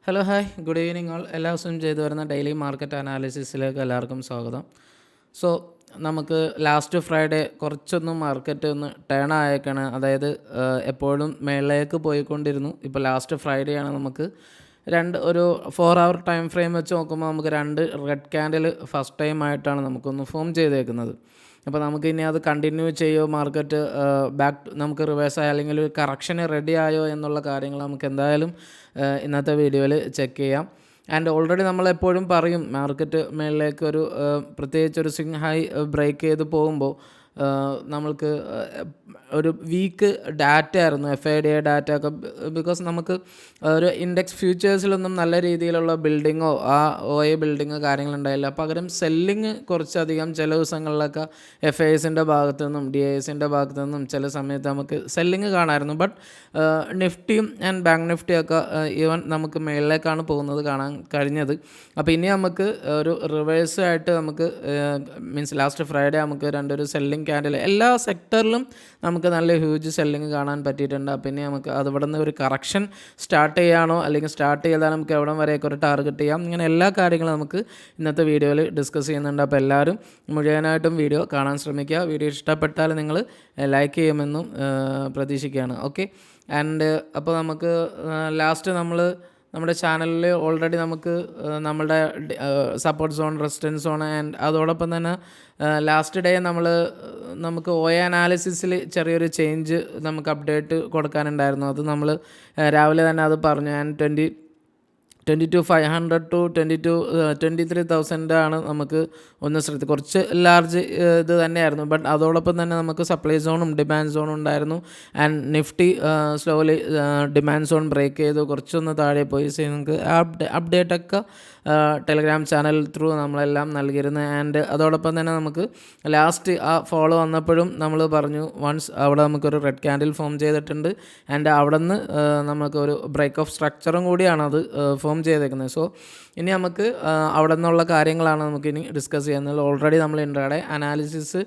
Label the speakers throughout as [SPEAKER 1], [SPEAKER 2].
[SPEAKER 1] Hello hi good evening all. എല്ലാ ദിവസവും ചെയ്തു വരുന്ന ഡെയിലി മാർക്കറ്റ് അനാലിസിസിലേക്ക് എല്ലാവർക്കും സ്വാഗതം. സോ നമുക്ക് ലാസ്റ്റ് ഫ്രൈഡേ കുറച്ചൊന്ന് മാർക്കറ്റ് ഒന്ന് ടേൺ ആയേക്കാണ്. അതായത് എപ്പോഴും മേളിലേക്ക് പോയിക്കൊണ്ടിരുന്നു. ഇപ്പോൾ ലാസ്റ്റ് ഫ്രൈഡേ ആണ്. നമുക്ക് ഒരു 4 hour ടൈം ഫ്രെയിം വെച്ച് നോക്കുമ്പോൾ നമുക്ക് 2 റെഡ് ക്യാൻഡിൽ ഫസ്റ്റ് ടൈം ആയിട്ടാണ് നമുക്കൊന്ന് ഫോം ചെയ്തേക്കുന്നത്. അപ്പോൾ നമുക്ക് ഇനി അത് കണ്ടിന്യൂ ചെയ്യുമോ, മാർക്കറ്റ് നമുക്ക് റിവേഴ്സ് ആയോ അല്ലെങ്കിൽ ഒരു കറക്ഷന് റെഡി ആയോ എന്നുള്ള കാര്യങ്ങൾ നമുക്ക് എന്തായാലും ഇന്നത്തെ വീഡിയോയിൽ ചെക്ക് ചെയ്യാം. ആൻഡ് ഓൾറെഡി നമ്മളെപ്പോഴും പറയും മാർക്കറ്റ് മേളിലേക്ക് പ്രത്യേകിച്ച് ഒരു സ്വിംഗ് ഹൈ ബ്രേക്ക് ചെയ്ത് പോകുമ്പോൾ നമ്മൾക്ക് ഒരു വീക്ക് ഡാറ്റ ആയിരുന്നു FIDA ഡാറ്റ ഒക്കെ. ബിക്കോസ് നമുക്ക് ഒരു ഇൻഡെക്സ് ഫ്യൂച്ചേഴ്സിലൊന്നും നല്ല രീതിയിലുള്ള ബിൽഡിങ്ങോ ബിൽഡിങ്ങോ കാര്യങ്ങളുണ്ടായില്ല. പകരം സെല്ലിങ് കുറച്ചധികം ചില ദിവസങ്ങളിലൊക്കെ FISൻ്റെ ഭാഗത്തു നിന്നും DISൻ്റെ ഭാഗത്തു നിന്നും ചില സമയത്ത് നമുക്ക് സെല്ലിങ് കാണാമായിരുന്നു. ബട്ട് നിഫ്റ്റിയും ആൻഡ് ബാങ്ക് നിഫ്റ്റിയൊക്കെ ഈവൻ നമുക്ക് മേളിലേക്കാണ് പോകുന്നത് കാണാൻ കഴിഞ്ഞത്. അപ്പോൾ ഇനി നമുക്ക് ഒരു റിവേഴ്സ് ആയിട്ട് നമുക്ക് മീൻസ് ലാസ്റ്റ് ഫ്രൈഡേ നമുക്ക് ഒരു സെല്ലിങ് ക്യാൻഡിൽ എല്ലാ സെക്ടറിലും നമുക്ക് നല്ല ഹ്യൂജ് സെല്ലിങ് കാണാൻ പറ്റിയിട്ടുണ്ട്. പിന്നെ നമുക്ക് അതിവിടെ നിന്ന് ഒരു കറക്ഷൻ സ്റ്റാർട്ട് ചെയ്യാനോ അല്ലെങ്കിൽ സ്റ്റാർട്ട് ചെയ്താൽ നമുക്ക് എവിടം വരെയൊക്കെ ഒരു ടാർഗറ്റ് ചെയ്യാം. ഇങ്ങനെ എല്ലാ കാര്യങ്ങളും നമുക്ക് ഇന്നത്തെ വീഡിയോയിൽ ഡിസ്കസ് ചെയ്യുന്നുണ്ട്. അപ്പോൾ എല്ലാവരും മുഴുവനായിട്ടും വീഡിയോ കാണാൻ ശ്രമിക്കുക. വീഡിയോ ഇഷ്ടപ്പെട്ടാൽ നിങ്ങൾ ലൈക്ക് ചെയ്യുമെന്നും പ്രതീക്ഷിക്കുകയാണ്. ഓക്കെ. ആൻഡ് അപ്പോൾ നമുക്ക് ലാസ്റ്റ് നമ്മുടെ ചാനലിൽ ഓൾറെഡി നമുക്ക് നമ്മുടെ support zone, resistance zone and അതോടൊപ്പം തന്നെ ലാസ്റ്റ് ഡേ നമുക്ക് അനാലിസിസിൽ ചെറിയൊരു ചേഞ്ച് നമുക്ക് അപ്ഡേറ്റ് കൊടുക്കാനുണ്ടായിരുന്നു. അത് നമ്മൾ രാവിലെ തന്നെ അത് പറഞ്ഞു. ആൻഡ് 22,500 to 23,000 ആണ് നമുക്ക് കുറച്ച് ലാർജ് ഇത് തന്നെയായിരുന്നു. ബട്ട് അതോടൊപ്പം തന്നെ നമുക്ക് സപ്ലൈ സോണും ഡിമാൻഡ് സോണും ഉണ്ടായിരുന്നു. And Nifty slowly demand zone break ചെയ്തു കുറച്ചൊന്ന് താഴെ പോയി. നിങ്ങൾക്ക് അപ്ഡേറ്റൊക്കെ ടെലഗ്രാം ചാനൽ ത്രൂ നമ്മളെല്ലാം നൽകിയിരുന്നു. ആൻഡ് അതോടൊപ്പം തന്നെ നമുക്ക് ലാസ്റ്റ് ആ ഫോളോ വന്നപ്പോഴും നമ്മൾ പറഞ്ഞു വൺസ് അവിടെ നമുക്കൊരു റെഡ് ക്യാൻഡിൽ ഫോം ചെയ്തിട്ടുണ്ട്. ആൻഡ് അവിടെ നിന്ന് നമുക്കൊരു ബ്രേക്ക് ഓഫ് സ്ട്രക്ചറും കൂടിയാണ് അത് ഫോം ചെയ്തേക്കുന്നത്. സോ ഇനി നമുക്ക് അവിടെ നിന്നുള്ള കാര്യങ്ങളാണ് നമുക്കിനി ഡിസ്കസ് ചെയ്യുന്നത്. ഓൾറെഡി നമ്മൾ ഇൻട്രാഡേ അനാലിസിസ്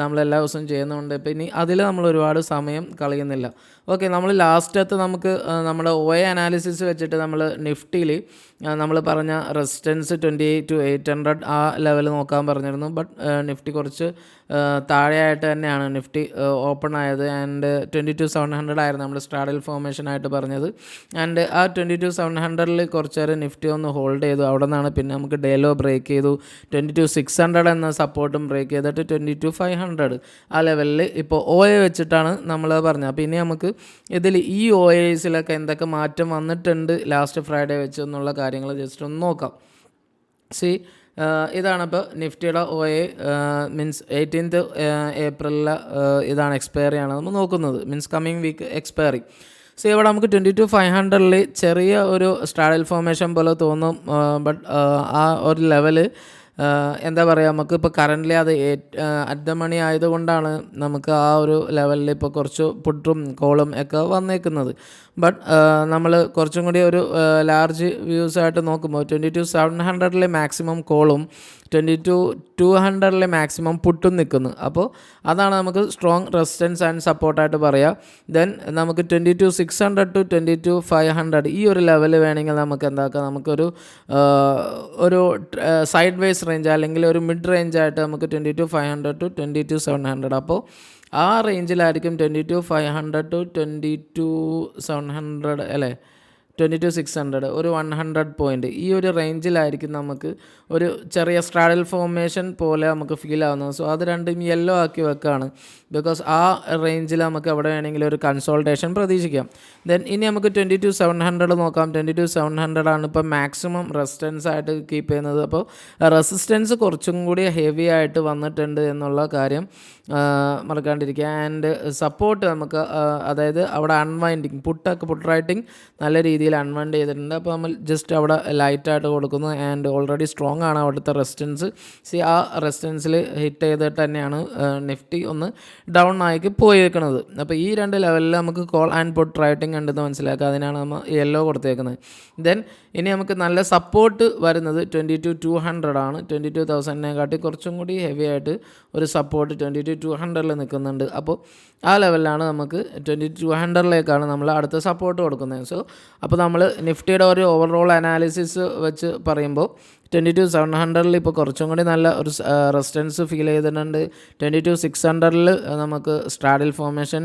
[SPEAKER 1] നമ്മളെല്ലാ ദിവസവും ചെയ്യുന്നുണ്ട്. ഇപ്പോൾ ഇനി അതിൽ നമ്മൾ ഒരുപാട് സമയം കളയുന്നില്ല. ഓക്കെ. നമ്മൾ ലാസ്റ്റത്തെ നമ്മുടെ അനാലിസിസ് വെച്ചിട്ട് നമ്മൾ നിഫ്റ്റിയിൽ നമ്മൾ പറഞ്ഞ റെസിസ്റ്റൻസ് 28,800 ആ ലെവൽ നോക്കാൻ പറഞ്ഞിരുന്നു. ബട്ട് നിഫ്റ്റി കുറച്ച് താഴെയായിട്ട് തന്നെയാണ് നിഫ്റ്റി ഓപ്പൺ ആയത്. ആൻഡ് 22,700 ആയിരുന്നു നമ്മൾ സ്ട്രാഡൽ ഫോർമേഷൻ ആയിട്ട് പറഞ്ഞത്. ആൻഡ് ആ 22,700 കുറച്ച് നേരം നിഫ്റ്റി ഒന്ന് ഹോൾഡ് ചെയ്തു. അവിടെ നിന്നാണ് പിന്നെ നമുക്ക് ഡേലോ ബ്രേക്ക് ചെയ്തു. 22,600 എന്ന സപ്പോർട്ടും ബ്രേക്ക് ചെയ്തിട്ട് 22,500 ആ ലെവലിൽ ഇപ്പോൾ വെച്ചിട്ടാണ് നമ്മൾ പറഞ്ഞത്. അപ്പോൾ ഇനി നമുക്ക് ഇതിൽ ഈ OAസിലൊക്കെ എന്തൊക്കെ മാറ്റം വന്നിട്ടുണ്ട് ലാസ്റ്റ് ഫ്രൈഡേ വെച്ച് എന്നുള്ള കാര്യങ്ങൾ ജസ്റ്റ് ഒന്ന് നോക്കാം. ഇതാണിപ്പോൾ നിഫ്റ്റിയുടെ മീൻസ് 18th ഏപ്രിലിലെ ഇതാണ് എക്സ്പയറി ആണ് നമ്മൾ നോക്കുന്നത്. Means coming week expiry. ഇവിടെ നമുക്ക് 22,500 ചെറിയ ഒരു സ്ട്രാഡൽ ഫോർമേഷൻ പോലെ തോന്നും. ബട്ട് ആ ഒരു ലെവല് എന്താ പറയുക, നമുക്ക് ഇപ്പോൾ കറൻ്റ്ലി അത് അറ്റ് ദ മണി ആയതുകൊണ്ടാണ് നമുക്ക് ആ ഒരു ലെവലിൽ ഇപ്പോൾ കുറച്ച് പുട്ടും കോളും ഒക്കെ വന്നേക്കുന്നത്. ബട്ട് നമ്മൾ കുറച്ചും കൂടി ഒരു ലാർജ് വ്യൂസായിട്ട് നോക്കുമ്പോൾ 22,700 മാക്സിമം കോളും 22,200 മാക്സിമം പുട്ടും നിൽക്കുന്നു. അപ്പോൾ അതാണ് നമുക്ക് സ്ട്രോങ് റെസിസ്റ്റൻസ് ആൻഡ് സപ്പോർട്ടായിട്ട് പറയാം. ദെൻ നമുക്ക് 22,600 to 22,500 ഈ ഒരു ലെവൽ വേണമെങ്കിൽ നമുക്ക് എന്താക്കാം, നമുക്കൊരു സൈഡ് വേസ് റേഞ്ച് അല്ലെങ്കിൽ ഒരു മിഡ് റേഞ്ചായിട്ട് നമുക്ക് 22,500 to 22,700. അപ്പോൾ ആ റേഞ്ചിലായിരിക്കും 22,500 to 22,700 അല്ലേ, 22,600 ഒരു 100 പോയിൻറ്റ് ഈ ഒരു റേഞ്ചിലായിരിക്കും നമുക്ക് ഒരു ചെറിയ സ്ട്രാഡൽ ഫോർമേഷൻ പോലെ നമുക്ക് ഫീൽ ആവുന്നത്. സോ അത് രണ്ടും യെല്ലോ ആക്കി വെക്കുകയാണ്. ബിക്കോസ് ആ റേഞ്ചിൽ നമുക്ക് എവിടെ വേണമെങ്കിലും ഒരു കൺസോൾട്ടേഷൻ പ്രതീക്ഷിക്കാം. ദെൻ ഇനി നമുക്ക് 22,700 നോക്കാം. 22,700 ആണ് ഇപ്പോൾ മാക്സിമം റെസിസ്റ്റൻസ് ആയിട്ട് കീപ്പ് ചെയ്യുന്നത്. അപ്പോൾ റെസിസ്റ്റൻസ് കുറച്ചും കൂടി ഹെവി ആയിട്ട് വന്നിട്ടുണ്ട് എന്നുള്ള കാര്യം മറക്കാണ്ടിരിക്കുക. ആൻഡ് സപ്പോർട്ട് നമുക്ക് അതായത് അവിടെ അൺവൈൻഡിങ് പുട്ട് റൈറ്റിംഗ് നല്ല രീതിയിൽ അൺവൈൻഡ് ചെയ്തിട്ടുണ്ട്. അപ്പോൾ നമ്മൾ ജസ്റ്റ് അവിടെ ലൈറ്റായിട്ട് കൊടുക്കുന്നു. ആൻഡ് ഓൾറെഡി സ്ട്രോങ് ആണ് അവിടുത്തെ റെസിസ്റ്റൻസ്. ആ റെസിസ്റ്റൻസിൽ ഹിറ്റ് ചെയ്തിട്ട് തന്നെയാണ് നിഫ്റ്റി ഒന്ന് ഡൗൺ ആയിക്ക് പോയേക്കുന്നത്. അപ്പോൾ ഈ രണ്ട് ലെവലിൽ നമുക്ക് കോൾ ആൻഡ് പുട്ട് റൈറ്റിംഗ് ഉണ്ടെന്ന് മനസ്സിലാക്കുക. അതിനാണ് നമ്മൾ യെല്ലോ കൊടുത്തേക്കുന്നത്. ദെൻ ഇനി നമുക്ക് നല്ല സപ്പോർട്ട് വരുന്നത് 22,200 ആണ്. 22,000 കുറച്ചും കൂടി ഹെവി ആയിട്ട് ഒരു സപ്പോർട്ട് 22,200 നിൽക്കുന്നുണ്ട്. അപ്പോൾ ആ ലെവലിലാണ് നമുക്ക് 22,200 നമ്മൾ അടുത്ത സപ്പോർട്ട് കൊടുക്കുന്നത്. അപ്പോൾ അപ്പോൾ നമ്മൾ നിഫ്റ്റിയുടെ ഒരു ഓവറോൾ അനാലിസിസ് വെച്ച് പറയുമ്പോൾ 22,700 ഇപ്പോൾ കുറച്ചും കൂടി നല്ല ഒരു റെസിസ്റ്റൻസ് ഫീൽ ചെയ്തിട്ടുണ്ട്. 22,600 നമുക്ക് സ്ട്രാഡിൽ ഫോർമേഷൻ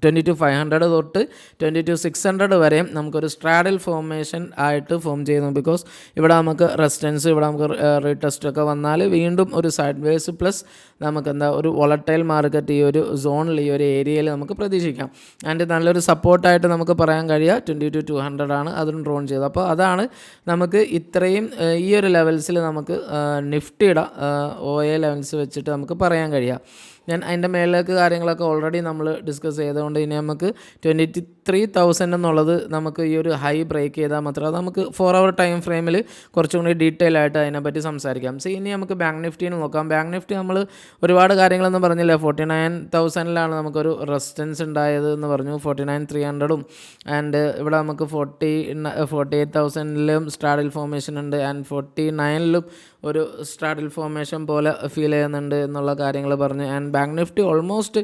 [SPEAKER 1] 22,500 തൊട്ട് 22,600 വരെയും നമുക്കൊരു സ്ട്രാഡിൽ ഫോർമേഷൻ ആയിട്ട് ഫോം ചെയ്യുന്നു. ബിക്കോസ് ഇവിടെ നമുക്ക് റെസിസ്റ്റൻസ്, ഇവിടെ നമുക്ക് റീടെസ്റ്റ് ഒക്കെ വന്നാൽ വീണ്ടും ഒരു സൈഡ് വേസ് പ്ലസ് നമുക്ക് ഒരു വോളറ്റൈൽ മാർക്കറ്റ് ഈ ഒരു സോണിൽ, ഈ ഒരു ഏരിയയിൽ നമുക്ക് പ്രതീക്ഷിക്കാം. ആൻഡ് നല്ലൊരു സപ്പോർട്ടായിട്ട് നമുക്ക് പറയാൻ കഴിയുക 22,200 ആണ്, അതും ഡ്രോൺ ചെയ്തത്. അപ്പോൾ അതാണ് നമുക്ക് ഇത്രയും ഈ ഒരു ലെവൽസിൽ നമുക്ക് നിഫ്റ്റിയുടെ OA ലെവൽസ് വെച്ചിട്ട് നമുക്ക് പറയാൻ കഴിയുക. ഞാൻ അതിൻ്റെ മേലേക്ക് കാര്യങ്ങളൊക്കെ ഓൾറെഡി നമ്മൾ ഡിസ്കസ് ചെയ്തുകൊണ്ട് ഇനി നമുക്ക് 23,000 എന്നുള്ളത് നമുക്ക് ഈ ഒരു ഹൈ ബ്രേക്ക് ചെയ്താൽ മാത്രമേ നമുക്ക് 4 hour ടൈം ഫ്രെയിമിൽ കുറച്ചും കൂടി ഡീറ്റെയിൽ ആയിട്ട് അതിനെപ്പറ്റി സംസാരിക്കാം. ഇനി നമുക്ക് ബാങ്ക് നിഫ്റ്റിന് നോക്കാം. ബാങ്ക് നിഫ്റ്റി നമ്മൾ ഒരുപാട് കാര്യങ്ങളൊന്നും പറഞ്ഞില്ല. 49,000 നമുക്കൊരു റെസിസ്റ്റൻസ് ഉണ്ടായത് എന്ന് പറഞ്ഞു, 49,300 ആൻഡ് ഇവിടെ നമുക്ക് 48,000 സ്ട്രാഡിൽ ഫോർമേഷൻ ഉണ്ട് ആൻഡ് 49 ഒരു സ്ട്രാഡിൽ ഫോർമേഷൻ പോലെ ഫീൽ ചെയ്യുന്നുണ്ട് എന്നുള്ള കാര്യങ്ങൾ പറഞ്ഞു. ആൻഡ് ബാങ്ക് നിഫ്റ്റി ഓൾമോസ്റ്റ്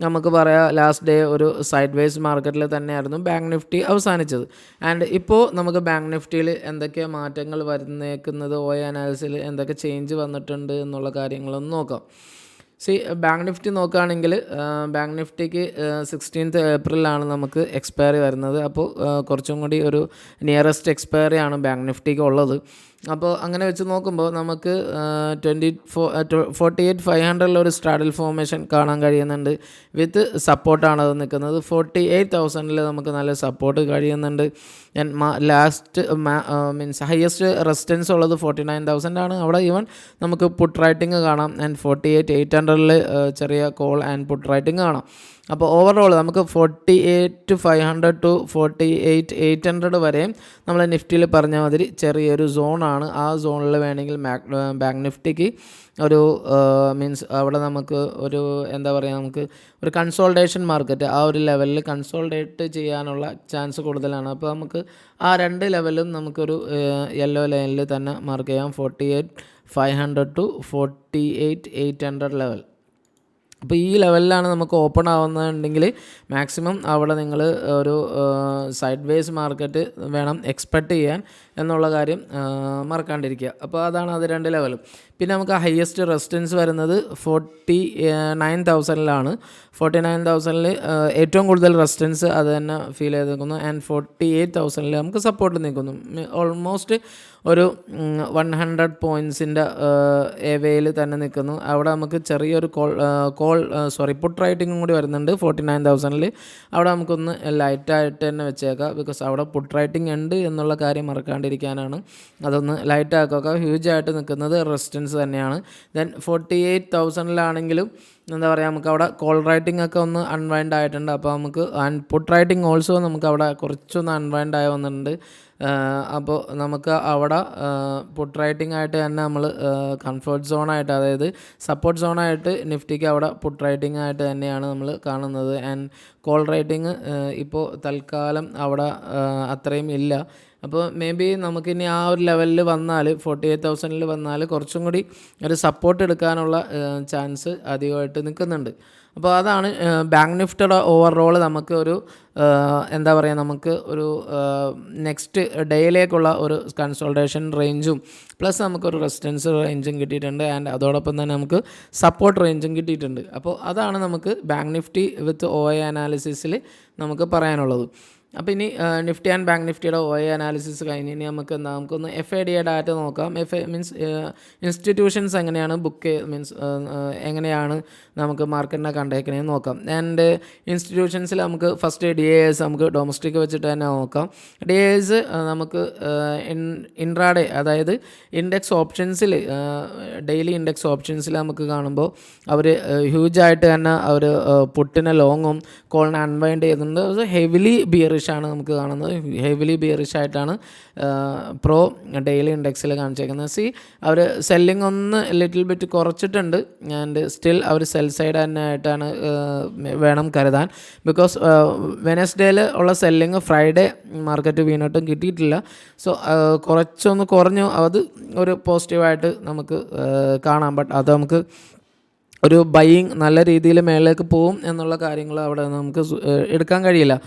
[SPEAKER 1] നമുക്ക് പറയാം ലാസ്റ്റ് ഡേ ഒരു സൈഡ് വേസ് മാർക്കറ്റിൽ തന്നെയായിരുന്നു ബാങ്ക് നിഫ്റ്റി അവസാനിച്ചത്. ആൻഡ് ഇപ്പോൾ നമുക്ക് ബാങ്ക് നിഫ്റ്റിയിൽ എന്തൊക്കെ മാറ്റങ്ങൾ വരുന്നേക്കുന്നത്, OA അനാലിസിൽ എന്തൊക്കെ ചേഞ്ച് വന്നിട്ടുണ്ട് എന്നുള്ള കാര്യങ്ങളൊന്ന് നോക്കാം. ബാങ്ക് നിഫ്റ്റി നോക്കുകയാണെങ്കിൽ ബാങ്ക് നിഫ്റ്റിക്ക് 16th ഏപ്രിലാണ് നമുക്ക് എക്സ്പയറി വരുന്നത്. അപ്പോൾ കുറച്ചും കൂടി ഒരു നിയറസ്റ്റ് എക്സ്പയറി ആണ് ബാങ്ക് നിഫ്റ്റിക്ക് ഉള്ളത്. അപ്പോൾ അങ്ങനെ വെച്ച് നോക്കുമ്പോൾ നമുക്ക് 48,500 ഒരു സ്ട്രാഡിൽ ഫോർമേഷൻ കാണാൻ കഴിയുന്നുണ്ട്. വിത്ത് സപ്പോർട്ടാണ് അത് നിൽക്കുന്നത്. 48,000 നമുക്ക് നല്ല സപ്പോർട്ട് കഴിയുന്നുണ്ട്. ലാസ്റ്റ് മീൻസ് ഹയസ്റ്റ് റെസിസ്റ്റൻസ് ഉള്ളത് 49,000 ആണ്. അവിടെ ഈവൻ നമുക്ക് പുട്ട് റൈറ്റിംഗ് കാണാം. ആൻഡ് 48,800 ചെറിയ കോൾ ആൻഡ് പുട്ട് റൈറ്റിംഗ് കാണാം. അപ്പോൾ ഓവറോൾ നമുക്ക് 48,500 to 48,800 വരെയും നമ്മൾ നിഫ്റ്റിയിൽ പറഞ്ഞ മാതിരി ചെറിയൊരു സോണാണ്. ആ സോണിൽ വേണമെങ്കിൽ ബാങ്ക് നിഫ്റ്റിക്ക് ഒരു മീൻസ് അവിടെ നമുക്ക് ഒരു എന്താ പറയുക, നമുക്ക് ഒരു കൺസോൾട്ടേഷൻ മാർക്കറ്റ് ആ ഒരു ലെവലിൽ കൺസോൾട്ടേറ്റ് ചെയ്യാനുള്ള ചാൻസ് കൂടുതലാണ്. അപ്പോൾ നമുക്ക് ആ രണ്ട് ലെവലും നമുക്കൊരു യെല്ലോ ലൈനിൽ തന്നെ മാർക്ക് ചെയ്യാം. 48,500 to 48,800 ലെവൽ. അപ്പോൾ ഈ ലെവലിലാണ് നമുക്ക് ഓപ്പൺ ആവുന്നതുണ്ടെങ്കിൽ മാക്സിമം അവിടെ നിങ്ങൾ ഒരു സൈഡ് വേസ് മാർക്കറ്റ് വേണം എക്സ്പെക്റ്റ് ചെയ്യാൻ എന്നുള്ള കാര്യം മറക്കാണ്ടിരിക്കുക. അപ്പോൾ അതാണ് അത് രണ്ട് ലെവലും. പിന്നെ നമുക്ക് ഹയസ്റ്റ് റെസിസ്റ്റൻസ് വരുന്നത് 49,000 49,000 ഏറ്റവും കൂടുതൽ റെസിസ്റ്റൻസ് അത് തന്നെ ഫീൽ ചെയ്ത് നിൽക്കുന്നു. ആൻഡ് 48,000 നമുക്ക് സപ്പോർട്ട് നിൽക്കുന്നു. ഓൾമോസ്റ്റ് ഒരു 100 പോയിൻറ്റ്സിൻ്റെ ഏവയിൽ തന്നെ നിൽക്കുന്നു. അവിടെ നമുക്ക് ചെറിയൊരു പുട്ട് റൈറ്റിങ്ങും കൂടി വരുന്നുണ്ട് 49,000. അവിടെ നമുക്കൊന്ന് ലൈറ്റായിട്ട് തന്നെ വെച്ചേക്കാം. ബിക്കോസ് അവിടെ പുട്ട് റൈറ്റിംഗ് ഉണ്ട് എന്നുള്ള കാര്യം മറക്കാണ്ടിരിക്കാനാണ്. അതൊന്ന് ലൈറ്റ് ആക്കുക. ഹ്യൂജായിട്ട് നിൽക്കുന്നത് റെസിസ്റ്റൻസ് തന്നെയാണ്. ദെൻ 48,000 എന്താ പറയുക, നമുക്ക് അവിടെ കോൾ റൈറ്റിംഗ് ഒക്കെ ഒന്ന് അൺവൈൻഡ് ആയിട്ടുണ്ട്. അപ്പോൾ നമുക്ക് പുട്ട് റൈറ്റിംഗ് ഓൾസോ നമുക്ക് അവിടെ കുറച്ചൊന്ന് അൺവൈൻഡ് ആയി വന്നിട്ടുണ്ട്. അപ്പോൾ നമുക്ക് അവിടെ പുട്ട് റൈറ്റിംഗ് ആയിട്ട് തന്നെ നമ്മൾ കംഫർട്ട് സോണായിട്ട്, അതായത് സപ്പോർട്ട് സോണായിട്ട് നിഫ്റ്റിക്ക് അവിടെ പുട്ട് റൈറ്റിംഗ് ആയിട്ട് തന്നെയാണ് നമ്മൾ കാണുന്നത്. ആൻഡ് കോൾ റൈറ്റിംഗ് ഇപ്പോൾ തൽക്കാലം അവിടെ അത്രയും ഇല്ല. അപ്പോൾ മേ ബി നമുക്കിനി ആ ഒരു ലെവലിൽ വന്നാൽ 48,000 വന്നാൽ കുറച്ചും കൂടി ഒരു സപ്പോർട്ട് എടുക്കാനുള്ള ചാൻസ് അധികമായിട്ട് നിൽക്കുന്നുണ്ട്. അപ്പോൾ അതാണ് ബാങ്ക് നിഫ്റ്റിയുടെ ഓവറോൾ നമുക്ക് ഒരു എന്താ പറയുക, നമുക്ക് ഒരു നെക്സ്റ്റ് ഡേയിലേക്കുള്ള ഒരു കൺസോൾട്ടേഷൻ റേഞ്ചും പ്ലസ് നമുക്കൊരു റെസിസ്റ്റൻസ് റേഞ്ചും കിട്ടിയിട്ടുണ്ട്. ആൻഡ് അതോടൊപ്പം തന്നെ നമുക്ക് സപ്പോർട്ട് റേഞ്ചും കിട്ടിയിട്ടുണ്ട്. അപ്പോൾ അതാണ് നമുക്ക് ബാങ്ക് നിഫ്റ്റി വിത്ത് OA അനാലിസിസിൽ നമുക്ക് പറയാനുള്ളത്. അപ്പോൾ ഇനി നിഫ്റ്റി ആൻഡ് ബാങ്ക് നിഫ്റ്റിയുടെ OA അനാലിസിസ് കഴിഞ്ഞ് ഇനി നമുക്കൊന്ന് FIDA ഡാറ്റ നോക്കാം. മീൻസ് ഇൻസ്റ്റിറ്റ്യൂഷൻസ് എങ്ങനെയാണ് എങ്ങനെയാണ് നമുക്ക് മാർക്കറ്റിനെ കണ്ടേക്കണേന്ന് നോക്കാം. ആൻഡ് ഇൻസ്റ്റിറ്റ്യൂഷൻസിൽ നമുക്ക് ഫസ്റ്റ് DAS നമുക്ക് ഡൊമസ്റ്റിക് വെച്ചിട്ട് തന്നെ നോക്കാം. DAS നമുക്ക് ഇൻട്രാഡേ, അതായത് ഇൻഡെക്സ് ഓപ്ഷൻസിൽ ഡെയിലി ഇൻഡെക്സ് ഓപ്ഷൻസിൽ നമുക്ക് കാണുമ്പോൾ അവർ ഹ്യൂജായിട്ട് തന്നെ അവർ പുട്ടിനെ ലോങ്ങും കോളിനെ അൺവൈൻഡ് ചെയ്യുന്നുണ്ട്. അത് ഹെവിലി ബിയറിഷ് ആണ് നമുക്ക് കാണുന്നത്. ഹെവിലി ബിയറിഷ് ആയിട്ടാണ് പ്രോ ഡെയിലി ഇൻഡെക്സിൽ കാണിച്ചേക്കുന്നത്. അവർ സെല്ലിംഗ് ഒന്ന് ലിറ്റിൽ ബിറ്റ് കുറച്ചിട്ടുണ്ട്. ആൻഡ് സ്റ്റിൽ അവർ സെൽ സൈഡ് തന്നെ ആയിട്ടാണ് വേണം കരുതാൻ. ബിക്കോസ് വെനസ്ഡേയിൽ ഉള്ള സെല്ലിങ് ഫ്രൈഡേ മാർക്കറ്റ് വീണിട്ടും കിട്ടിയിട്ടില്ല. സോ കുറച്ചൊന്ന് കുറഞ്ഞു, അത് ഒരു പോസിറ്റീവായിട്ട് നമുക്ക് കാണാം. ബട്ട് അത് നമുക്ക് ഒരു ബൈയിങ് നല്ല രീതിയിൽ മേളിലേക്ക് പോകും എന്നുള്ള കാര്യങ്ങൾ അവിടെ നമുക്ക് എടുക്കാൻ കഴിയില്ല.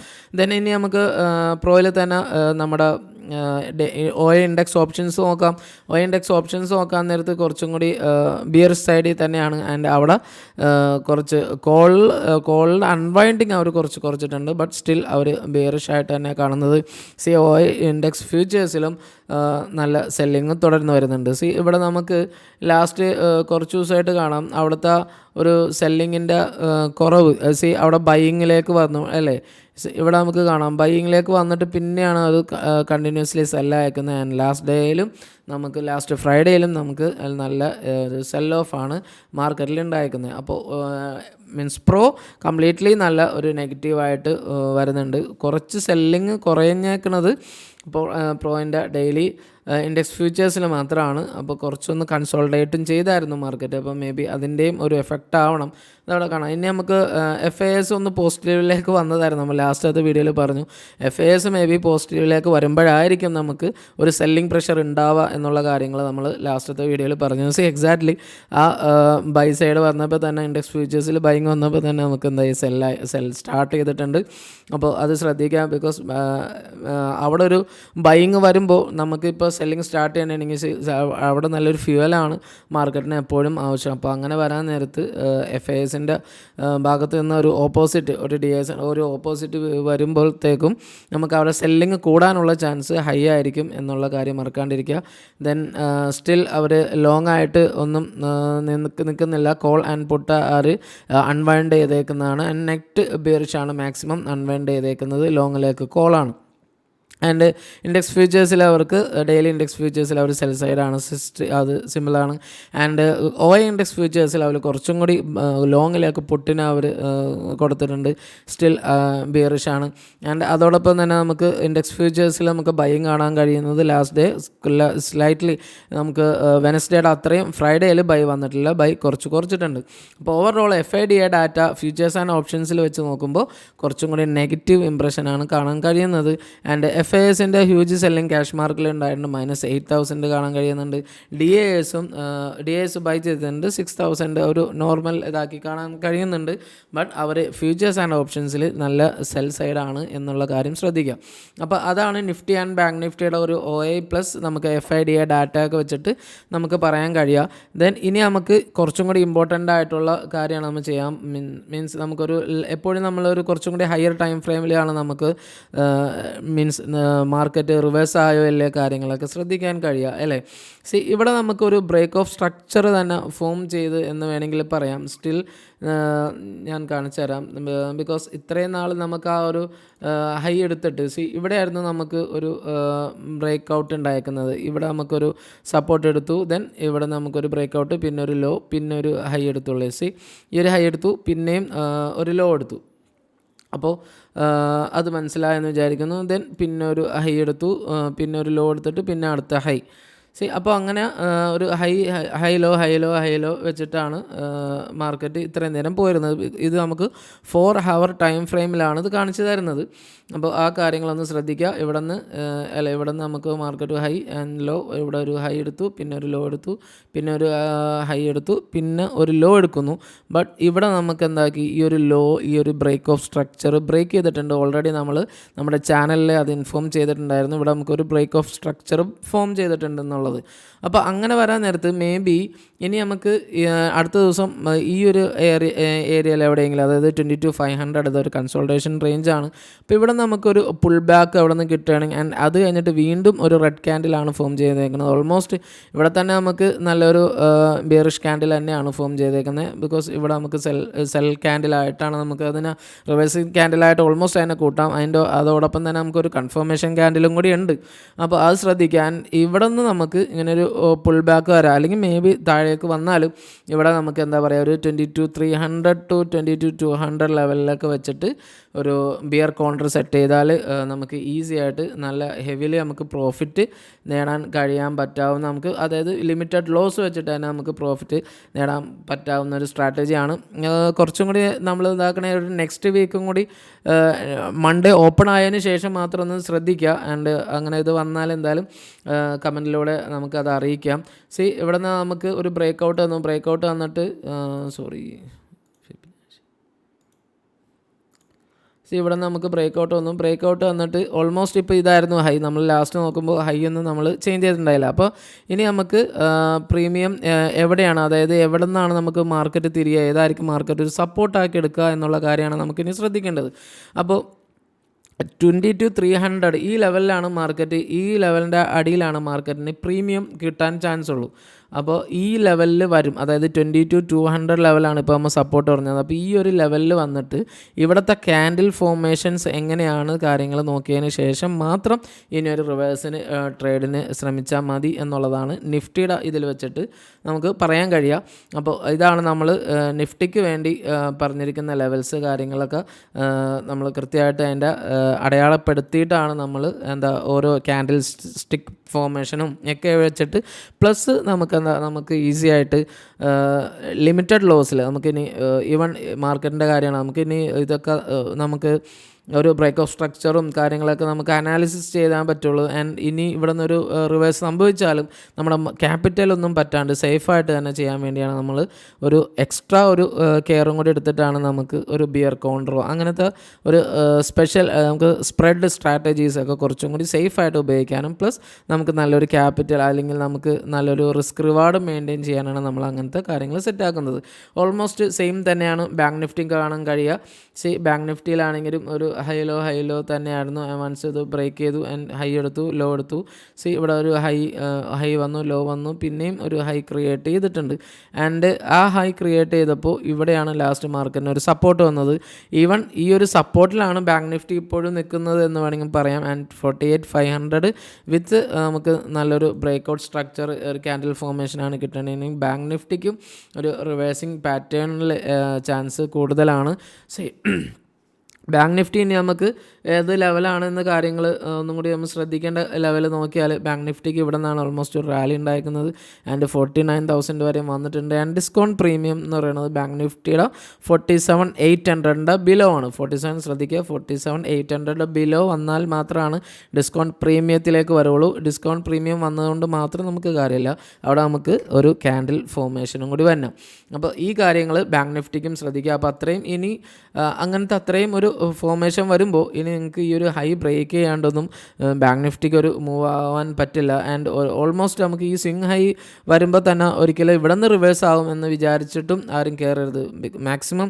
[SPEAKER 1] ദെൻ ഇനി നമുക്ക് പ്രോയിൽ തന്നെ നമ്മുടെ OI ഇൻഡെക്സ് ഓപ്ഷൻസ് നോക്കാം. OI ഇൻഡെക്സ് ഓപ്ഷൻസ് നോക്കാൻ നേരത്ത് കുറച്ചും കൂടി ബിയറിഷ് സൈഡിൽ തന്നെയാണ്. ആൻഡ് അവിടെ കുറച്ച് കോളിൽ അൺവൈൻഡിങ് അവർ കുറച്ചിട്ടുണ്ട്. ബട്ട് സ്റ്റിൽ അവർ ബിയറിഷ് ആയിട്ട് തന്നെ കാണുന്നത്. OI ഇൻഡെക്സ് ഫ്യൂച്ചേഴ്സിലും നല്ല സെല്ലിങ് തുടർന്ന് വരുന്നുണ്ട്. ഇവിടെ നമുക്ക് ലാസ്റ്റ് കുറച്ച് ദിവസമായിട്ട് കാണാം അവിടുത്തെ ഒരു സെല്ലിങ്ങിൻ്റെ കുറവ്. അവിടെ ബൈയിങ്ങിലേക്ക് വന്നു അല്ലേ. ഇവിടെ നമുക്ക് കാണാം ബൈയിങ്ങിലേക്ക് വന്നിട്ട് പിന്നെയാണ് അത് കണ്ടിന്യൂസ്ലി സെല്ലയക്കുന്നത്. ആൻഡ് ലാസ്റ്റ് ഫ്രൈഡേയിലും നമുക്ക് നല്ല ഒരു സെൽ ഓഫാണ് മാർക്കറ്റിൽ ഉണ്ടായിരിക്കുന്നത്. അപ്പോൾ മീൻസ് പ്രോ കംപ്ലീറ്റ്ലി നല്ല ഒരു നെഗറ്റീവായിട്ട് വരുന്നുണ്ട്. കുറച്ച് സെല്ലിങ് കുറഞ്ഞേക്കുന്നത് ഇപ്പോൾ പ്രോയിൻ്റെ ഡെയിലി ഇൻഡെക്സ് ഫ്യൂച്ചേഴ്സിൽ മാത്രമാണ്. അപ്പോൾ കുറച്ചൊന്ന് കൺസോൾട്ടേറ്റും ചെയ്തായിരുന്നു മാർക്കറ്റ്. അപ്പോൾ മേ ബി അതിൻ്റെയും ഒരു എഫക്റ്റ് ആവണം. അതവിടെ കാണാം. ഇനി നമുക്ക് FAS ഒന്ന് പോസിറ്റീവിലേക്ക് വന്നതായിരുന്നു. നമ്മൾ ലാസ്റ്റത്തെ വീഡിയോയിൽ പറഞ്ഞു FAS മേ ബി പോസിറ്റീവിലേക്ക് വരുമ്പോഴായിരിക്കും നമുക്ക് ഒരു സെല്ലിംഗ് പ്രഷർ ഉണ്ടാവുക എന്നുള്ള കാര്യങ്ങൾ നമ്മൾ ലാസ്റ്റത്തെ വീഡിയോയിൽ പറഞ്ഞു. എക്സാക്ട്ലി ആ ബൈ സൈഡ് വന്നപ്പോൾ തന്നെ ഇൻഡെക്സ് ഫ്യൂച്ചേഴ്സിൽ ബൈങ് വന്നപ്പോൾ തന്നെ നമുക്ക് എന്തായി സെൽ സ്റ്റാർട്ട് ചെയ്തിട്ടുണ്ട്. അപ്പോൾ അത് ശ്രദ്ധിക്കാം. ബിക്കോസ് അവിടെ ഒരു ബൈങ് വരുമ്പോൾ നമുക്കിപ്പോൾ സെല്ലിങ് സ്റ്റാർട്ട് ചെയ്യണമെങ്കിൽ അവിടെ നല്ലൊരു ഫ്യൂവലാണ് മാർക്കറ്റിന് എപ്പോഴും ആവശ്യം. അപ്പോൾ അങ്ങനെ വരാൻ നേരത്ത് FASൻ്റെ ഭാഗത്ത് നിന്ന് ഒരു ഓപ്പോസിറ്റ് വരുമ്പോഴത്തേക്കും നമുക്ക് അവിടെ സെല്ലിങ് കൂടാനുള്ള ചാൻസ് ഹൈ ആയിരിക്കും എന്നുള്ള കാര്യം മറക്കാണ്ടിരിക്കുക. ദെൻ സ്റ്റിൽ അവർ ലോങ് ആയിട്ട് ഒന്നും നിൽക്കുന്നില്ല. കോൾ ആൻഡ് പുട്ട് അൺവൈൻഡ് ചെയ്തേക്കുന്നതാണ്. ആൻഡ് നെറ്റ് ബിയറിഷാണ് മാക്സിമം അൺവൈൻഡ് ചെയ്തേക്കുന്നത്. ലോങ്ങിലേക്ക് കോളാണ്. ആൻഡ് ഇൻഡെക്സ് ഫ്യൂച്ചേഴ്സിൽ അവർക്ക് ഡെയിലി ഇൻഡെക്സ് ഫ്യൂച്ചേഴ്സിൽ അവർ സെൽ സൈഡാണ്. അത് സിമ്പിളാണ്. ആൻഡ് OI ഇൻഡെക്സ് ഫ്യൂച്ചേഴ്സിൽ അവർ കുറച്ചും കൂടി ലോങ്ങിലേക്ക് പുട്ടിന് അവർ കൊടുത്തിട്ടുണ്ട്. സ്റ്റിൽ ബിയറിഷാണ്. ആൻഡ് അതോടൊപ്പം തന്നെ നമുക്ക് ഇൻഡെക്സ് ഫ്യൂച്ചേഴ്സിൽ നമുക്ക് ബൈയിങ് കാണാൻ കഴിയുന്നത് ലാസ്റ്റ് ഡേ സ്ലൈറ്റ്ലി നമുക്ക് വെനസ്ഡേയുടെ അത്രയും ഫ്രൈഡേയിൽ ബൈ വന്നിട്ടില്ല. ബൈ കുറച്ചിട്ടുണ്ട്. അപ്പോൾ overall FIDA data futures and ഓപ്ഷൻസിൽ വെച്ച് നോക്കുമ്പോൾ കുറച്ചും കൂടി നെഗറ്റീവ് ഇംപ്രഷനാണ് കാണാൻ കഴിയുന്നത്. ആൻഡ് FASൻ്റെ ഹ്യൂജ് സെല്ലിംഗ് ക്യാഷ് മാർക്കിൽ ഉണ്ടായിട്ടുണ്ട്. -8,000 കാണാൻ കഴിയുന്നുണ്ട്. DAS ബൈ ചെയ്തിട്ടുണ്ട് 6,000 ഒരു നോർമൽ ഇതാക്കി കാണാൻ കഴിയുന്നുണ്ട്. ബട്ട് അവർ ഫ്യൂച്ചേഴ്സ് ആൻഡ് ഓപ്ഷൻസിൽ നല്ല സെൽ സൈഡാണ് എന്നുള്ള കാര്യം ശ്രദ്ധിക്കുക. അപ്പോൾ അതാണ് നിഫ്റ്റി ആൻഡ് ബാങ്ക് നിഫ്റ്റിയുടെ ഒരു OI പ്ലസ് നമുക്ക് FIDA ഡാറ്റ ഒക്കെ വെച്ചിട്ട് നമുക്ക് പറയാൻ കഴിയുക. ദെൻ ഇനി നമുക്ക് കുറച്ചും കൂടി ഇമ്പോർട്ടൻ്റ് ആയിട്ടുള്ള കാര്യമാണ് നമ്മൾ ചെയ്യാം. മീൻസ് നമുക്കൊരു എപ്പോഴും നമ്മളൊരു കുറച്ചും കൂടി ഹയർ ടൈം ഫ്രെയിമിലാണ് നമുക്ക് മീൻസ് മാർക്കറ്റ് റിവേഴ്സ് ആയോ അല്ലേ കാര്യങ്ങളൊക്കെ ശ്രദ്ധിക്കാൻ കഴിയുക അല്ലേ. ഇവിടെ നമുക്കൊരു ബ്രേക്ക് ഓഫ് സ്ട്രക്ചർ തന്നെ ഫോം ചെയ്ത് എന്ന് വേണമെങ്കിൽ പറയാം. സ്റ്റിൽ ഞാൻ കാണിച്ചു തരാം. ബിക്കോസ് ഇത്രയും നാൾ നമുക്ക് ആ ഒരു ഹൈ എടുത്തിട്ട് ഇവിടെയായിരുന്നു നമുക്ക് ഒരു ബ്രേക്ക് ഔട്ട് ഉണ്ടായിരിക്കുന്നത്. ഇവിടെ നമുക്കൊരു സപ്പോർട്ട് എടുത്തു. ദെൻ ഇവിടെ നമുക്കൊരു ബ്രേക്ക് ഔട്ട്, പിന്നെ ഒരു ലോ, പിന്നെ ഒരു ഹൈ എടുത്തുള്ളൂ. ഈ ഒരു ഹൈ എടുത്തു, പിന്നെയും ഒരു ലോ എടുത്തു. അപ്പോൾ അത് മനസ്സിലായെന്ന് വിചാരിക്കുന്നു. ദെൻ പിന്നെ ഒരു ഹൈ എടുത്തു, പിന്നെ ഒരു ലോ എടുത്തിട്ട് പിന്നെ അടുത്ത ഹൈ. അപ്പോൾ അങ്ങനെ ഒരു ഹൈ ലോ വെച്ചിട്ടാണ് മാർക്കറ്റ് ഇത്രയും നേരം പോയിരുന്നത്. ഇത് നമുക്ക് 4 hour ടൈം ഫ്രെയിമിലാണ് ഇത് കാണിച്ചു തരുന്നത്. അപ്പോൾ ആ കാര്യങ്ങളൊന്ന് ശ്രദ്ധിക്കുക. ഇവിടെ നിന്ന് നമുക്ക് മാർക്കറ്റ് ഹൈ ആൻഡ് ലോ, ഇവിടെ ഒരു ഹൈ എടുത്തു, പിന്നെ ഒരു ലോ എടുത്തു, പിന്നെ ഒരു ഹൈ എടുത്തു, പിന്നെ ഒരു ലോ എടുക്കുന്നു. ബട്ട് ഇവിടെ നമുക്ക് എന്താക്കി ഈ ഒരു ബ്രേക്ക് ഓഫ് സ്ട്രക്ചർ ബ്രേക്ക് ചെയ്തിട്ടുണ്ട്. ഓൾറെഡി നമ്മുടെ ചാനലിൽ അത് ഇൻഫോം ചെയ്തിട്ടുണ്ടായിരുന്നു. ഇവിടെ നമുക്കൊരു ബ്രേക്ക് ഓഫ് സ്ട്രക്ചർ ഫോം ചെയ്തിട്ടുണ്ടെന്നുള്ളത്. അപ്പോൾ അങ്ങനെ വരാൻ നേരത്ത് മേ ബി ഇനി നമുക്ക് അടുത്ത ദിവസം ഈ ഒരു ഏരിയയിൽ എവിടെയെങ്കിലും, അതായത് 22,500 ഇതൊരു കൺസോൾട്ടേഷൻ റേഞ്ചാണ്. അപ്പോൾ ഇവിടെ നമുക്കൊരു പുൾ ബാക്ക് അവിടെ നിന്ന് കിട്ടുകയാണെങ്കിൽ, ആൻഡ് അത് കഴിഞ്ഞിട്ട് വീണ്ടും ഒരു റെഡ് ക്യാൻഡിലാണ് ഫോം ചെയ്തേക്കുന്നത്. ഓൾമോസ്റ്റ് ഇവിടെ തന്നെ നമുക്ക് നല്ലൊരു ബിയറിഷ് ക്യാൻഡിൽ തന്നെയാണ് ഫോം ചെയ്തേക്കുന്നത്. ബിക്കോസ് ഇവിടെ നമുക്ക് സെൽ ക്യാൻഡിലായിട്ടാണ് നമുക്ക് അതിനെ റിവേഴ്സിങ് ക്യാൻഡിലായിട്ട് ഓൾമോസ്റ്റ് അതിനെ കൂട്ടാം. അതോടൊപ്പം തന്നെ നമുക്കൊരു കൺഫർമേഷൻ ക്യാൻഡിലും കൂടി ഉണ്ട്. അപ്പോൾ അത് ശ്രദ്ധിക്കാൻ ഇവിടെ നിന്ന് നമുക്ക് ഇങ്ങനൊരു പുൾ ബാക്ക് വരാം, അല്ലെങ്കിൽ മേ ബി താഴേക്ക് വന്നാലും ഇവിടെ നമുക്ക് എന്താ പറയുക ഒരു 22,300 to 22,200 ലെവലിലൊക്കെ വെച്ചിട്ട് ഒരു ബിയർ കൗണ്ടർ സെറ്റ് ചെയ്താൽ നമുക്ക് ഈസി ആയിട്ട് നല്ല ഹെവിലി നമുക്ക് പ്രോഫിറ്റ് നേടാൻ കഴിയാൻ പറ്റാവുന്ന, നമുക്ക് അതായത് ലിമിറ്റഡ് ലോസ് വെച്ചിട്ട് തന്നെ നമുക്ക് പ്രോഫിറ്റ് നേടാൻ പറ്റാവുന്ന ഒരു സ്ട്രാറ്റജിയാണ്. കുറച്ചും കൂടി നമ്മൾ ഇതാക്കണേ ഒരു നെക്സ്റ്റ് വീക്കും കൂടി മൺഡേ ഓപ്പൺ ആയതിന് ശേഷം മാത്രം ഒന്ന് ശ്രദ്ധിക്കുക. ആൻഡ് അങ്ങനെ ഇത് വന്നാൽ എന്തായാലും കമൻറ്റിലൂടെ നമുക്കത് അറിയിക്കാം. ഇവിടെ നിന്ന് നമുക്ക് ഒരു ബ്രേക്കൗട്ട് വന്നു. ബ്രേക്കൗട്ട് വന്നിട്ട് ഇവിടെ നമുക്ക് ബ്രേക്കൗട്ട് വന്നു. ബ്രേക്കൗട്ട് വന്നിട്ട് ഓൾമോസ്റ്റ് ഇപ്പോൾ ഇതായിരുന്നു ഹൈ. നമ്മൾ ലാസ്റ്റ് നോക്കുമ്പോൾ ഹൈ ഒന്നും നമ്മൾ ചേഞ്ച് ചെയ്തിട്ടുണ്ടായില്ല. അപ്പോൾ ഇനി നമുക്ക് പ്രീമിയം എവിടെയാണ്, അതായത് എവിടെ നിന്നാണ് നമുക്ക് മാർക്കറ്റ് തിരിയുക, ഏതായിരിക്കും മാർക്കറ്റ് ഒരു സപ്പോർട്ടാക്കി എടുക്കുക എന്നുള്ള കാര്യമാണ് നമുക്കിനി ശ്രദ്ധിക്കേണ്ടത്. അപ്പോൾ 20-300 ഈ ലെവലിലാണ് മാർക്കറ്റ്, ഈ ലെവലിൻ്റെ അടിയിലാണ് മാർക്കറ്റിന് പ്രീമിയം കിട്ടാൻ ചാൻസ് ഉള്ളൂ. അപ്പോൾ ഈ ലെവലിൽ വരും, അതായത് 20-200 ലെവലാണ് ഇപ്പോൾ നമ്മൾ സപ്പോർട്ട് പറഞ്ഞത്. അപ്പോൾ ഈ ഒരു ലെവലിൽ വന്നിട്ട് ഇവിടുത്തെ ക്യാൻഡിൽ ഫോർമേഷൻസ് എങ്ങനെയാണ് കാര്യങ്ങൾ നോക്കിയതിന് ശേഷം മാത്രം ഇനി ഒരു റിവേഴ്സിന് ട്രേഡിന് ശ്രമിച്ചാൽ മതി എന്നുള്ളതാണ് നിഫ്റ്റിയുടെ ഇതിൽ വെച്ചിട്ട് നമുക്ക് പറയാൻ കഴിയുക. അപ്പോൾ ഇതാണ് നമ്മൾ നിഫ്റ്റിക്ക് വേണ്ടി പറഞ്ഞിരിക്കുന്ന ലെവൽസ് കാര്യങ്ങളൊക്കെ നമ്മൾ കൃത്യമായിട്ട് അതിൻ്റെ അടയാളപ്പെടുത്തിയിട്ടാണ് നമ്മൾ ഓരോ ക്യാൻഡിൽ സ്റ്റിക്ക് ഫോർമേഷനും ഒക്കെ വെച്ചിട്ട് പ്ലസ് നമുക്ക് ഈസി ആയിട്ട് ലിമിറ്റഡ് ലോസിൽ നമുക്കിനി ഈവൻ മാർക്കറ്റിൻ്റെ കാര്യമാണ് നമുക്കിനി ഇതൊക്കെ നമുക്ക് ഒരു ബ്രേക്ക് ഓഫ് സ്ട്രക്ചറും കാര്യങ്ങളൊക്കെ നമുക്ക് അനാലിസിസ് ചെയ്യാൻ പറ്റുള്ളൂ. ആൻഡ് ഇനി ഇവിടെ നിന്നൊരു റിവേഴ്സ് സംഭവിച്ചാലും നമ്മുടെ ക്യാപിറ്റലൊന്നും പറ്റാണ്ട് സേഫായിട്ട് തന്നെ ചെയ്യാൻ വേണ്ടിയാണ് നമ്മൾ ഒരു എക്സ്ട്രാ ഒരു കെയറും കൂടി എടുത്തിട്ടാണ് നമുക്ക് ഒരു ബിയർ കൗണ്ടറോ അങ്ങനത്തെ ഒരു സ്പെഷ്യൽ നമുക്ക് സ്പ്രെഡ് സ്ട്രാറ്റജീസൊക്കെ കുറച്ചും കൂടി സേഫായിട്ട് ഉപയോഗിക്കാനും പ്ലസ് നമുക്ക് നല്ലൊരു ക്യാപിറ്റൽ അല്ലെങ്കിൽ നമുക്ക് നല്ലൊരു റിസ്ക് റിവാർഡ് മെയിൻറ്റെയിൻ ചെയ്യാനാണ് നമ്മൾ അങ്ങനത്തെ കാര്യങ്ങൾ സെറ്റാക്കുന്നത്. ഓൾമോസ്റ്റ് സെയിം തന്നെയാണ് ബാങ്ക് നിഫ്റ്റി കാണാൻ കഴിയുക. ബാങ്ക് നിഫ്റ്റിയിലാണെങ്കിലും ഒരു ഹൈ ലോ തന്നെയായിരുന്നു. വൺസ് ഇത് ബ്രേക്ക് ചെയ്തു ആൻഡ് ഹൈ എടുത്തു, ലോ എടുത്തു. ഇവിടെ ഒരു ഹൈ വന്നു, ലോ വന്നു, പിന്നെയും ഒരു ഹൈ ക്രിയേറ്റ് ചെയ്തിട്ടുണ്ട്. ആൻഡ് ആ ഹൈ ക്രിയേറ്റ് ചെയ്തപ്പോൾ ഇവിടെയാണ് ലാസ്റ്റ് മാർക്കറ്റിന് ഒരു സപ്പോർട്ട് വന്നത്. ഈവൻ ഈ ഒരു സപ്പോർട്ടിലാണ് ബാങ്ക് നിഫ്റ്റി ഇപ്പോഴും നിൽക്കുന്നത് എന്ന് വേണമെങ്കിൽ പറയാം. ആൻഡ് 48,500 വിത്ത് നമുക്ക് നല്ലൊരു ബ്രേക്കൗട്ട് സ്ട്രക്ചർ ഒരു ക്യാൻഡിൽ ഫോർമേഷനാണ് കിട്ടണമെങ്കിൽ ബാങ്ക് നിഫ്റ്റിക്കും ഒരു റിവേഴ്സിങ് പാറ്റേണിൽ ചാൻസ് കൂടുതലാണ്. ബാങ്ക് നിഫ്റ്റി ഇനി നമുക്ക് ഏത് ലെവലാണെന്ന കാര്യങ്ങൾ ഒന്നും കൂടി നമ്മൾ ശ്രദ്ധിക്കേണ്ട ലെവൽ നോക്കിയാൽ ബാങ്ക് നിഫ്റ്റിക്ക് ഇവിടെ നിന്നാണ് ഓൾമോസ്റ്റ് ഒരു റാലി ഉണ്ടായിരിക്കുന്നത്. ആൻഡ് 49,000 വരെ വന്നിട്ടുണ്ട്. ആൻഡ് ഡിസ്കൗണ്ട് പ്രീമിയം എന്ന് പറയുന്നത് ബാങ്ക് നിഫ്റ്റിയുടെ 47,800 ബിലോ ആണ്. 47 ശ്രദ്ധിക്കുക, 47,800 ബിലോ വന്നാൽ മാത്രമാണ് ഡിസ്കൗണ്ട് പ്രീമിയത്തിലേക്ക് വരുള്ളൂ. ഡിസ്കൗണ്ട് പ്രീമിയം വന്നതുകൊണ്ട് മാത്രം നമുക്ക് കാര്യമില്ല, അവിടെ നമുക്ക് ഒരു ക്യാൻഡിൽ ഫോർമേഷനും കൂടി വരണം. അപ്പോൾ ഈ കാര്യങ്ങൾ ബാങ്ക് നിഫ്റ്റിക്കും ശ്രദ്ധിക്കുക. അപ്പോൾ അത്രയും ഇനി അങ്ങനത്തെ അത്രയും ഒരു ഫോർമേഷൻ വരുമ്പോൾ ഇനി നിങ്ങൾക്ക് ഈ ഒരു ഹൈ ബ്രേക്ക് ചെയ്യാണ്ടൊന്നും ബാങ്ക് നിഫ്റ്റിക്ക് ഒരു മൂവ് ആവാൻ പറ്റില്ല. ആൻഡ് ഓൾമോസ്റ്റ് നമുക്ക് ഈ സ്വിങ് ഹൈ വരുമ്പോൾ തന്നെ ഒരിക്കലും ഇവിടെ നിന്ന് റിവേഴ്സ് ആവും എന്ന് വിചാരിച്ചിട്ടും ആരും കയറരുത്. മാക്സിമം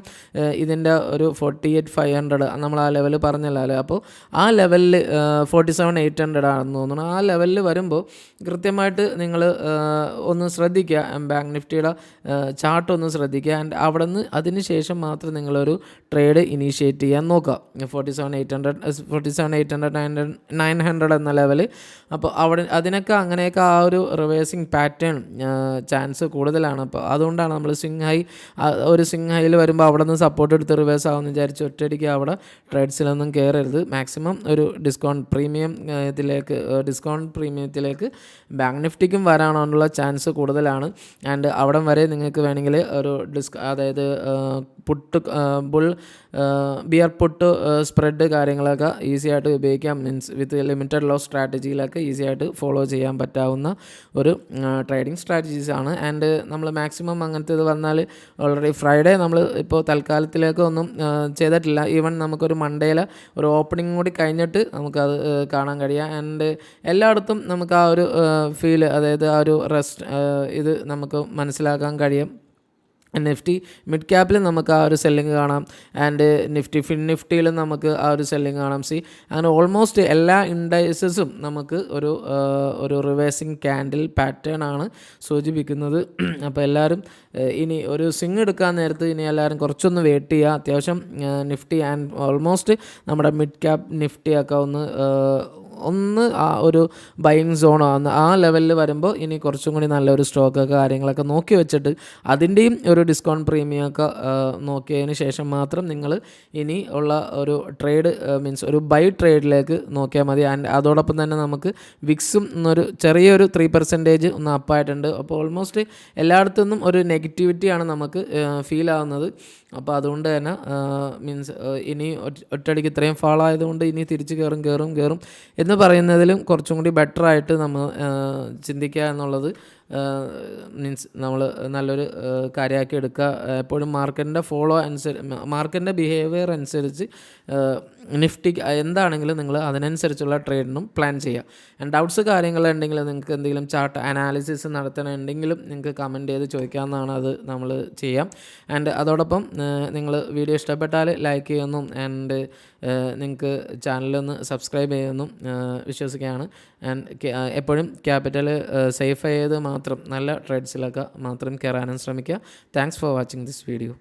[SPEAKER 1] ഇതിൻ്റെ ഒരു 48,500 നമ്മൾ ആ ലെവൽ പറഞ്ഞല്ലോ അല്ലേ. അപ്പോൾ ആ ലെവലിൽ 47,800 ആണെന്ന് തോന്നുന്നു. ആ ലെവലിൽ വരുമ്പോൾ കൃത്യമായിട്ട് നിങ്ങൾ ഒന്ന് ശ്രദ്ധിക്കുക, ബാങ്ക് നിഫ്റ്റിയുടെ ചാർട്ട് ഒന്ന് ശ്രദ്ധിക്കുക. ആൻഡ് അവിടെ നിന്ന് അതിന് ശേഷം മാത്രം നിങ്ങളൊരു ട്രേഡ് ഇനീഷ്യേറ്റ് ചെയ്യാൻ നോക്കുക. 47,800 എന്ന ലെവൽ. അപ്പോൾ അതിനൊക്കെ അങ്ങനെയൊക്കെ ആ ഒരു റിവേഴ്സിങ് പാറ്റേൺ ചാൻസ് കൂടുതലാണ്. അപ്പോൾ അതുകൊണ്ടാണ് നമ്മൾ ഒരു സ്വിങ് ഹൈയിൽ വരുമ്പോൾ അവിടെ നിന്ന് സപ്പോർട്ട് എടുത്ത് റിവേഴ്സ് ആവുമെന്ന് വിചാരിച്ച് ഒറ്റയടിക്ക് അവിടെ ട്രേഡ്സിലൊന്നും കയറരുത്. മാക്സിമം ഒരു ഡിസ്കൗണ്ട് പ്രീമിയത്തിലേക്ക് ബാങ്ക് നിഫ്റ്റിക്കും വരാനുള്ള ചാൻസ് കൂടുതലാണ്. ആൻഡ് അവിടം വരെ നിങ്ങൾക്ക് വേണമെങ്കിൽ ഒരു അതായത് ബിയർ പുട്ട് സ്പ്രെഡ് കാര്യങ്ങളൊക്കെ ഈസി ആയിട്ട് ഉപയോഗിക്കാം. മീൻസ് വിത്ത് ലിമിറ്റഡ് ലോസ് സ്ട്രാറ്റജിയിലൊക്കെ ഈസി ആയിട്ട് ഫോളോ ചെയ്യാൻ പറ്റാവുന്ന ഒരു ട്രേഡിംഗ് സ്ട്രാറ്റജീസാണ്. ആൻഡ് നമ്മൾ മാക്സിമം അങ്ങനത്തെ ഇത് വന്നാൽ ഓൾറെഡി ഫ്രൈഡേ നമ്മൾ ഇപ്പോൾ തൽക്കാലത്തിലേക്ക് ഒന്നും ചെയ്തിട്ടില്ല. ഈവൻ നമുക്കൊരു മൺഡേയിൽ ഒരു ഓപ്പണിംഗ് കൂടി കഴിഞ്ഞിട്ട് നമുക്കത് കാണാൻ കഴിയാം. ആൻഡ് എല്ലായിടത്തും നമുക്ക് ആ ഒരു ഫീൽ, അതായത് ആ ഒരു റെസ്റ്റ് ഇത് നമുക്ക് മനസ്സിലാക്കാൻ കഴിയും. നിഫ്റ്റി മിഡ് ക്യാപ്പിൽ നമുക്ക് ആ ഒരു സെല്ലിങ് കാണാം. ആൻഡ് ഫിൻ നിഫ്റ്റിയിലും നമുക്ക് ആ ഒരു സെല്ലിങ് കാണാം. അങ്ങനെ ഓൾമോസ്റ്റ് എല്ലാ ഇൻഡൈസസും നമുക്ക് ഒരു റിവേഴ്സിങ് ക്യാൻഡിൽ പാറ്റേൺ ആണ് സൂചിപ്പിക്കുന്നത്. അപ്പോൾ എല്ലാവരും ഇനി ഒരു സ്വിങ് എടുക്കാൻ നേരത്ത് ഇനി എല്ലാവരും കുറച്ചൊന്ന് വെയിറ്റ് ചെയ്യുക. അത്യാവശ്യം നിഫ്റ്റി ആൻഡ് ഓൾമോസ്റ്റ് നമ്മുടെ മിഡ് ക്യാപ്പ് നിഫ്റ്റിയൊക്കെ ഒന്ന് ആ ഒരു ബൈയിങ് സോണോ ആ ലെവലിൽ വരുമ്പോൾ ഇനി കുറച്ചും കൂടി നല്ലൊരു സ്റ്റോക്ക് കാര്യങ്ങളൊക്കെ നോക്കി വെച്ചിട്ട് അതിൻ്റെയും ഒരു ഡിസ്കൗണ്ട് പ്രീമിയം ഒക്കെ നോക്കിയതിന് ശേഷം മാത്രം നിങ്ങൾ ഇനി ഉള്ള ഒരു ട്രേഡ് മീൻസ് ഒരു ബൈ ട്രേഡിലേക്ക് നോക്കിയാൽ മതി. ആൻഡ് അതോടൊപ്പം തന്നെ നമുക്ക് വിക്സും ഒരു ചെറിയൊരു 3% ഒന്ന് അപ്പായിട്ടുണ്ട്. അപ്പോൾ ഓൾമോസ്റ്റ് എല്ലായിടത്തു നിന്നും ഒരു നെഗറ്റിവിറ്റിയാണ് നമുക്ക് ഫീൽ ആവുന്നത്. അപ്പോൾ അതുകൊണ്ട് തന്നെ മീൻസ് ഇനി ഒറ്റയടിക്ക് ഇത്രയും ഫാൾ ആയതുകൊണ്ട് ഇനി തിരിച്ച് കയറും എന്ന് പറയുന്നതിലും കുറച്ചും കൂടി ബെറ്ററായിട്ട് നമ്മൾ ചിന്തിക്കുക എന്നുള്ളത് മീൻസ് നമ്മൾ നല്ലൊരു കാര്യമാക്കി എടുക്കുക. എപ്പോഴും മാർക്കറ്റിൻ്റെ മാർക്കറ്റിൻ്റെ ബിഹേവിയർ അനുസരിച്ച് നിഫ്റ്റി എന്താണെങ്കിലും നിങ്ങൾ അതിനനുസരിച്ചുള്ള ട്രേഡിനും പ്ലാൻ ചെയ്യുക. ആൻഡ് ഡൗട്ട്സ് കാര്യങ്ങളുണ്ടെങ്കിൽ നിങ്ങൾക്ക് എന്തെങ്കിലും ചാർട്ട് അനാലിസിസ് നടത്തണമെന്നുണ്ടെങ്കിലും നിങ്ങൾക്ക് കമൻറ്റ് ചെയ്ത് ചോദിക്കാവുന്നതാണ്. അത് നമ്മൾ ചെയ്യാം. ആൻഡ് അതോടൊപ്പം നിങ്ങൾ വീഡിയോ ഇഷ്ടപ്പെട്ടാൽ ലൈക്ക് ചെയ്യുമെന്നും ആൻഡ് നിങ്ങൾക്ക് ചാനലൊന്ന് സബ്സ്ക്രൈബ് ചെയ്യുമെന്നും വിശ്വസിക്കുകയാണ്. ആൻഡ് എപ്പോഴും ക്യാപിറ്റൽ സേഫ് ചെയ്ത് മാത്രം നല്ല ട്രേഡ്സിലൊക്കെ മാത്രം കയറാനും ശ്രമിക്കുക. Thanks for watching this video.